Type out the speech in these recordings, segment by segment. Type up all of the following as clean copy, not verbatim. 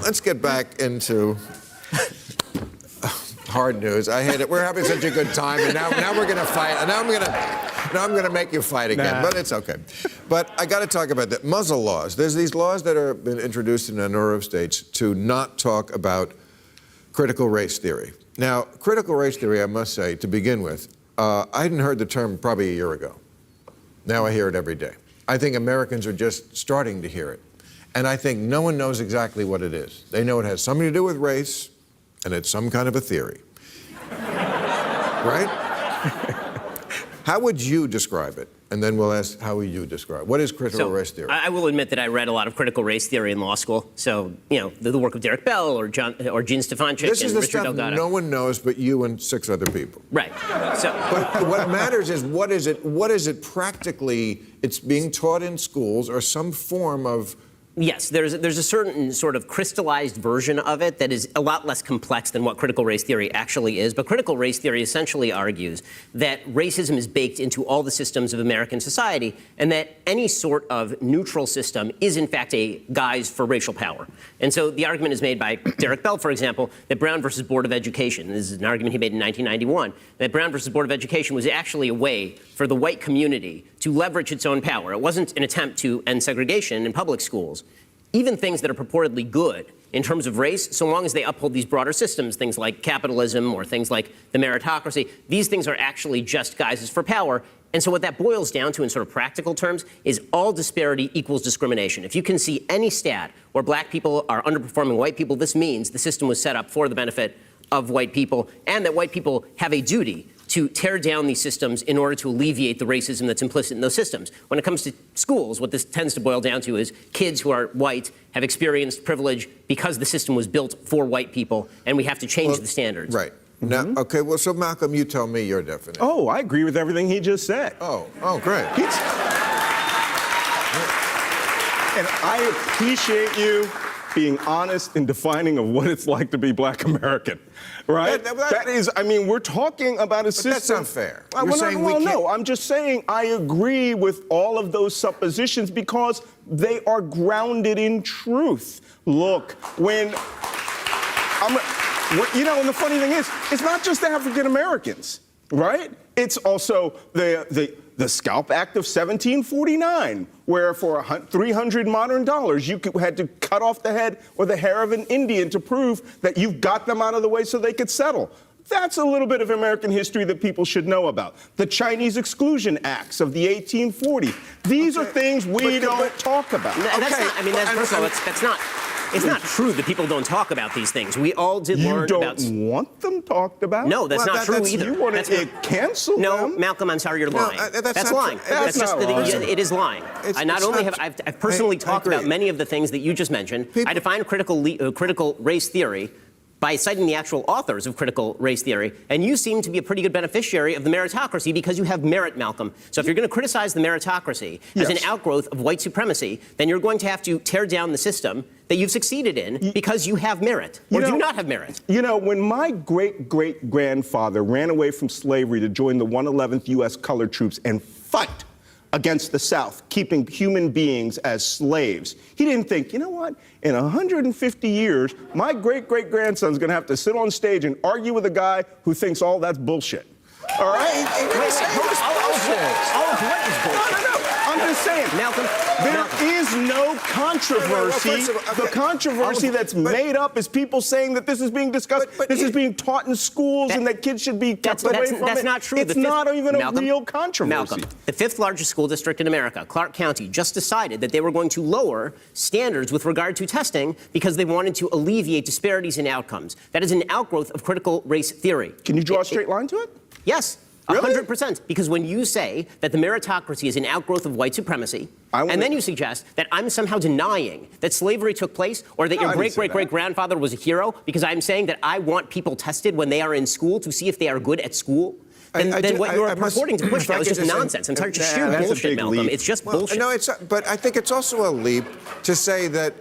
let's get back into hard news. I hate it. We're having such a good time, and now we're going to fight. And now I'm going to make you fight again. But it's okay. But I got to talk about the muzzle laws. There's these laws that have been introduced in a number of states to not talk about critical race theory. Now, critical race theory, I must say, to begin with, I hadn't heard the term probably a year ago. Now I hear it every day. I think Americans are just starting to hear it. And I think no one knows exactly what it is. They know it has something to do with race, and it's some kind of a theory. Right? How would you describe it? And then we'll ask, how would you describe it? What is critical race theory? I will admit that I read a lot of critical race theory in law school. So, you know, the work of Derek Bell or Gene Stefanczyk this and is the Richard stuff Delgado. No one knows but you and 6 other people. Right. So, but what matters is what is it practically? It's being taught in schools or some form of. Yes, there's a certain sort of crystallized version of it that is a lot less complex than what critical race theory actually is. But critical race theory essentially argues that racism is baked into all the systems of American society and that any sort of neutral system is, in fact, a guise for racial power. And so the argument is made by Derek Bell, for example, that Brown versus Board of Education, this is an argument he made in 1991, that Brown versus Board of Education was actually a way for the white community to leverage its own power. It wasn't an attempt to end segregation in public schools. Even things that are purportedly good in terms of race, so long as they uphold these broader systems, things like capitalism or things like the meritocracy, these things are actually just guises for power. And so what that boils down to in sort of practical terms is all disparity equals discrimination. If you can see any stat where black people are underperforming white people, this means the system was set up for the benefit of white people and that white people have a duty to tear down these systems in order to alleviate the racism that's implicit in those systems. When it comes to schools, what this tends to boil down to is kids who are white have experienced privilege because the system was built for white people, and we have to change the standards. Right. Now, okay, well, so Malcolm, you tell me your definition. Oh, I agree with everything he just said. Oh, great. And I appreciate you being honest in defining of what it's like to be black American, right? That is, I mean, we're talking about a system. That's unfair. No, I'm just saying I agree with all of those suppositions because they are grounded in truth. Look, and the funny thing is, it's not just African Americans, right? It's also the Scalp Act of 1749, where for $300 modern you had to cut off the head or the hair of an Indian to prove that you've got them out of the way so they could settle. That's a little bit of American history that people should know about. The Chinese Exclusion Acts of the 1840s. These are things we don't talk about. That's not, I mean, that's not. It's not true that people don't talk about these things. We all did learn about. You don't want them talked about? No, that's not true either. You want to cancel them? No, Malcolm, I'm sorry, you're lying. That's lying. That's just lying. It is lying. I've personally talked about many of the things that you just mentioned. I define critical race theory by citing the actual authors of critical race theory, and you seem to be a pretty good beneficiary of the meritocracy because you have merit, Malcolm. So if you're going to criticize the meritocracy as an outgrowth of white supremacy, then you're going to have to tear down the system that you've succeeded in because you have merit, or do not have merit. You know, when my great-great-grandfather ran away from slavery to join the 111th U.S. Colored Troops and fight against the South, keeping human beings as slaves, he didn't think, you know what, in 150 years, my great-great-grandson's going to have to sit on stage and argue with a guy who thinks all that's bullshit. All right? All of what is bullshit? No. I'm just saying, Malcolm, there is no controversy. The controversy that's made up is people saying that this is being discussed, this is being taught in schools, and that kids should be kept away from it. That's not true. It's not even a real controversy. Malcolm, the 5th largest school district in America, Clark County, just decided that they were going to lower standards with regard to testing because they wanted to alleviate disparities in outcomes. That is an outgrowth of critical race theory. Can you draw a straight line to it? Yes. Really? 100%. Because when you say that the meritocracy is an outgrowth of white supremacy, and then you suggest that I'm somehow denying that slavery took place or that your great-great-great-grandfather was a hero because I'm saying that I want people tested when they are in school to see if they are good at school, then what you're purporting to push now is just nonsense. It's just sheer bullshit, Malcolm. It's just bullshit. No, but I think it's also a leap to say that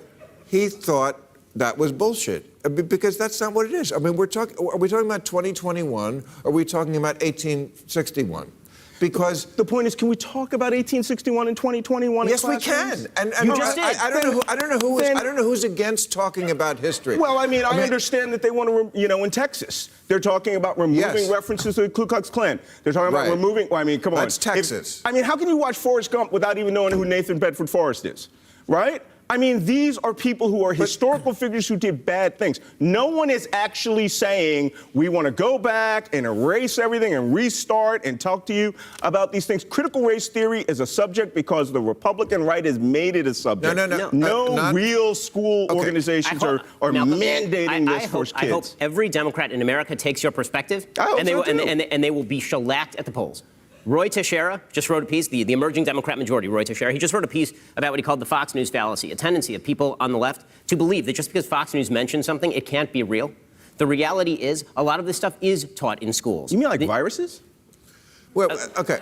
he thought that was bullshit. Because that's not what it is. I mean, are we talking about 2021? Or are we talking about 1861? Because the point is, can we talk about 1861 and 2021? yes, we can. And You just did. I don't know who's against talking about history. Well, I mean, I understand that they want to, in Texas, they're talking about removing Yes. references to the Ku Klux Klan. They're talking about Right. removing. Well, I mean, come on. That's Texas. How can you watch Forrest Gump without even knowing who Nathan Bedford Forrest is, right? I mean, these are people who are historical figures who did bad things. No one is actually saying we want to go back and erase everything and restart and talk to you about these things. Critical race theory is a subject because the Republican right has made it a subject. No. No real school organizations are Malcolm, mandating this for kids. I hope every Democrat in America takes your perspective, I hope and they so will, too. and they will be shellacked at the polls. Roy Teixeira just wrote a piece, the emerging Democrat majority, Roy Teixeira, he just wrote a piece about what he called the Fox News fallacy, a tendency of people on the left to believe that just because Fox News mentions something, it can't be real. The reality is a lot of this stuff is taught in schools. You mean like viruses? Well, okay.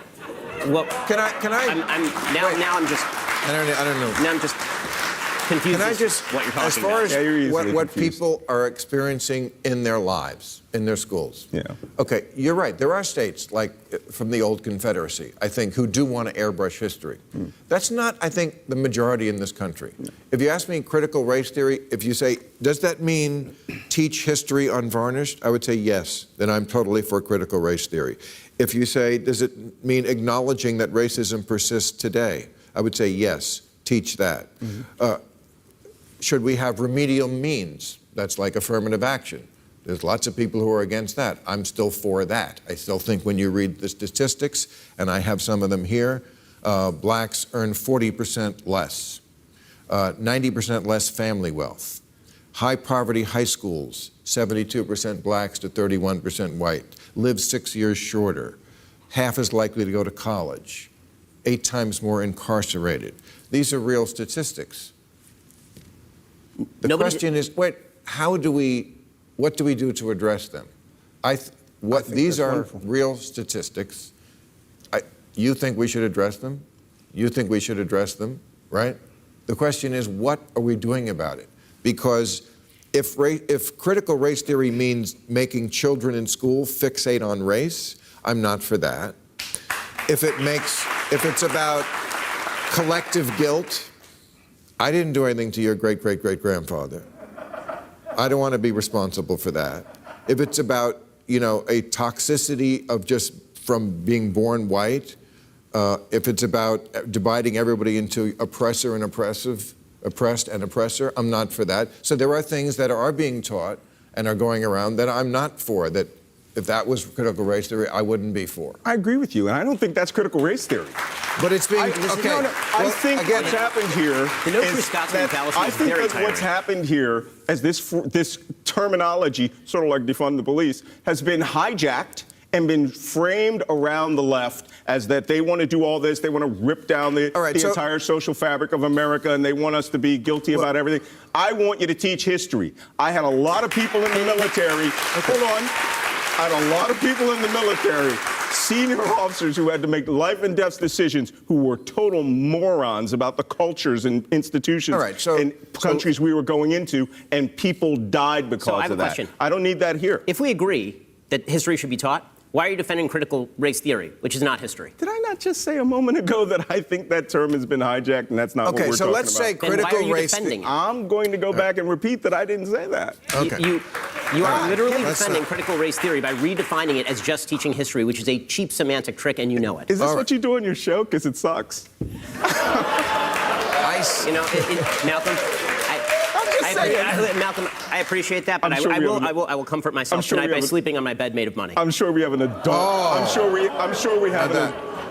Well, Can I? now I'm just I don't know. now I'm just confused Can I as just, to what you're talking as far about. as Yeah, you're easily what confused. people are experiencing in their lives, in their schools. Yeah. Okay, you're right. There are states, like from the old Confederacy, I think, who do want to airbrush history. That's not, I think, the majority in this country. If you ask me critical race theory, if you say, does that mean teach history unvarnished? I would say yes. Then I'm totally for critical race theory. If you say, does it mean acknowledging that racism persists today? I would say yes, teach that. Should we have remedial means? That's like affirmative action. There's lots of people who are against that. I'm still for that. I still think when you read the statistics, and I have some of them here, blacks earn 40% less, 90% less family wealth, high poverty high schools, 72% blacks to 31% white, live 6 years shorter, half as likely to go to college, 8 times more incarcerated. These are real statistics. The question is, what do we do to address them? These are wonderful. real statistics. You think we should address them? You think we should address them, right? The question is, what are we doing about it? Because if critical race theory means making children in school fixate on race, I'm not for that. If it's about collective guilt, I didn't do anything to your great-great-great-grandfather. I don't want to be responsible for that. If it's about, a toxicity of just from being born white, if it's about dividing everybody into oppressor and oppressed and oppressor, I'm not for that. So there are things that are being taught and are going around that I'm not for, that if that was critical race theory, I wouldn't be for. I agree with you, and I don't think that's critical race theory. But it's being, I think again, what's happened here The no is true Scotsman that fallacy I is think very that what's tiring. happened here, as this terminology, sort of like defund the police, has been hijacked and been framed around the left as that they want to do all this, they want to rip down the entire social fabric of America, and they want us to be guilty about everything. I want you to teach history. I had a lot of people in the military. Hold on. I had a lot of people in the military, senior officers who had to make life and death decisions who were total morons about the cultures and institutions and countries we were going into, and people died because So I have of a that. question. I don't need that here. If we agree that history should be taught, why are you defending critical race theory, which is not history? Did I not just say a moment ago that I think that term has been hijacked and that's not what we're talking about? Okay, so let's say Then why are critical you race defending it? I'm going to go back and repeat that I didn't say that. Okay. You are literally Let's defending not- critical race theory by redefining it as just teaching history, which is a cheap semantic trick, and you know it. Is this what you do on your show? Because it sucks. Malcolm, Malcolm, I appreciate that, but I'm sure I we will, have I will, I will comfort myself I'm sure tonight we by have a- sleeping on my bed made of money. I'm sure we have an adult. I'm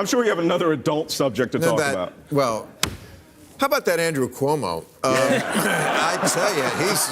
sure we have another adult subject to talk about. Well, how about that Andrew Cuomo? I tell you, he's